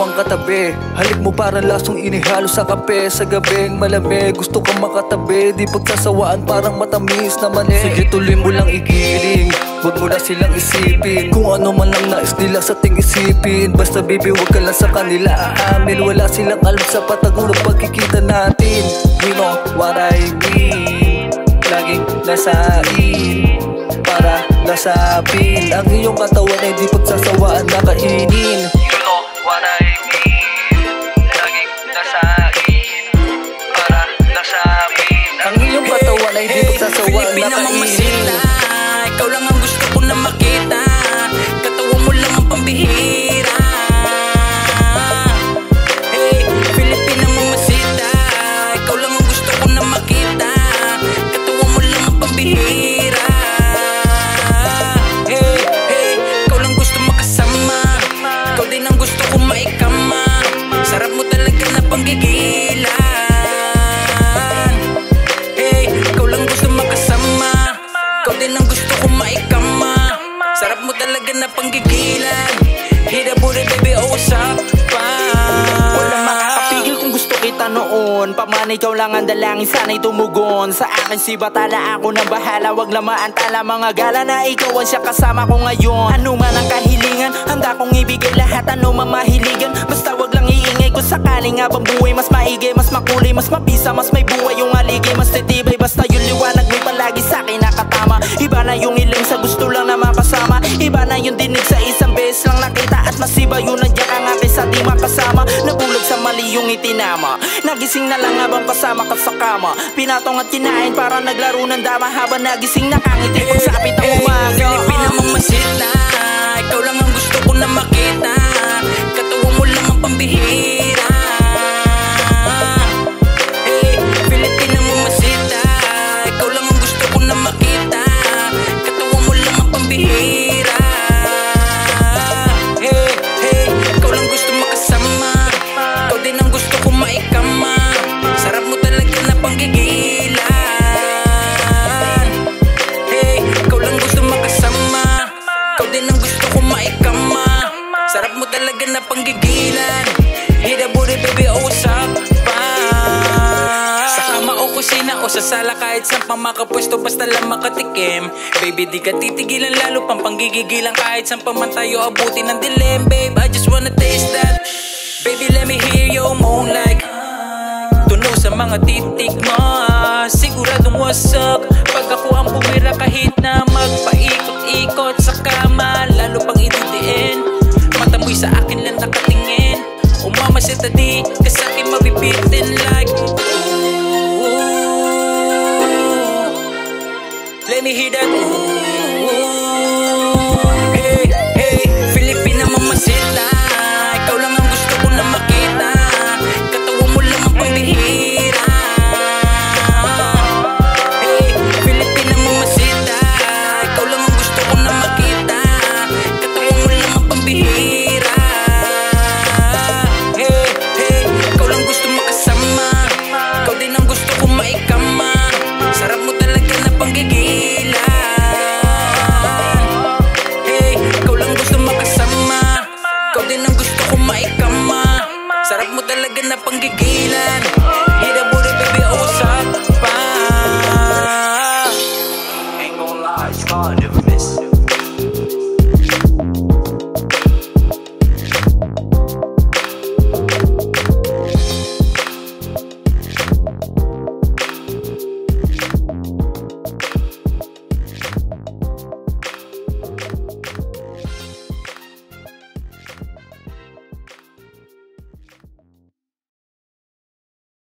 ang katabi. Halik mo parang lasong inihalo sa kape. Sa gabing malamig, gusto kang makatabi. Di pagsasawaan parang matamis na mani. Sige tuloy mo lang igiling, wag mo na silang isipin. Kung ano man lang nais nila sa ting isipin. Basta baby wag ka lang sa kanila aamin. Wala silang alam sa patago ng pagkikita natin. You know what I mean. Laging nasain para nasapin. Ang iyong katawan ay di pagsasawaan na kainin. You know what I mean. Laging nasain para nasapin. Ang iyong katawan ay di pagsasawaan na kainin. Ikaw lang ang gusto ko na makita. Katawan mo lang ang pambihira. Hey, Filipina mamasita. Ikaw lang ang gusto ko na makita. Katawan mo lang ang pambihira. Hey, ikaw lang gusto makasama. Ikaw din ang gusto ko maikama. Sarap mo talaga na panggigilan. Hey, ikaw lang gusto makasama. Ikaw din ang gusto ko maikama. Sarap mo talaga na panggigilan. Hit a booty baby, oh what's up pa? Walang makakapigil kung gusto kita noon. Paman ikaw lang ang dalangin, sana'y tumugon. Sa akin si Batala, ako na bahala. Wag lang maantala mga gala na ikaw ang siya kasama ko ngayon. Ano man ang kahilingan, handa kong ibigay lahat. Ano man mahiligan, basta wag lang iingay. Kung sakaling habang buhay, mas maigi, mas makulay, mas mabisa, mas may buhay yung aligay, mas titibay. Basta yung liwanag may palagi sa'kin nakatama. Iba na yung iling sa gusto lang na makasama. Iba na yung dinig sa isang beses lang nakita. At masiba yun nandiyan ka nga kaysa di makasama. Nabulag sa mali yung itinama. Nagising na lang habang kasama ka sa kama. Pinatong at kinain para naglaro ng dama. Habang nagising nakangiti pagsapit ang umaga. Filipina mamasita. Ikaw lang ang gusto ko na makita. Katawan mo lang ang pambihira. Hey, Filipina mamasita. Ikaw lang ang gusto ko na makita. Katawan mo lang ang pambihira. Hey, ikaw lang gusto makasama. Ikaw din ang gusto ko maikama. Sarap mo talaga na panggigilan. Hey, ikaw lang gusto makasama. Ikaw din ang gusto ko maikama. Sarap mo talaga na panggigilan. Hit a booty baby, oh what's up pa? Sa kama o kusina o sa sala, kahit saan pang makapwesto basta lang makatikim. Baby di ka titigilan, lalo pang panggigigilan. Kahit saan pa man tayo abutin ng dilim. Babe, I just wanna taste that. Baby let me hear your moan like tunog sa mga titik mo. Siguradong wasak pag ako ang pumira. Kahit na magpaikot-ikot sa kama, lalo pang ididiin. Mata mo'y sa akin lang nakatingin. Umamasita di ka sa'kin mabibitin like ooh. Let me hear that ooh. Hey, Filipina mamasita. Ikaw lang ang gusto ko na makita. Katawan mo lang ang pambihira. Hey, Filipina mamasita. Ikaw lang ang gusto ko na makita. Katawan mo lang ang pambihira. Hey, ikaw lang gusto makasama. Ikaw din ang gusto ko maikama. Sarap mo talaga na panggigilan. Hey, ikaw lang gusto makasama. Ikaw din ang gusto ko maikama. Sarap mo talaga na panggigilan.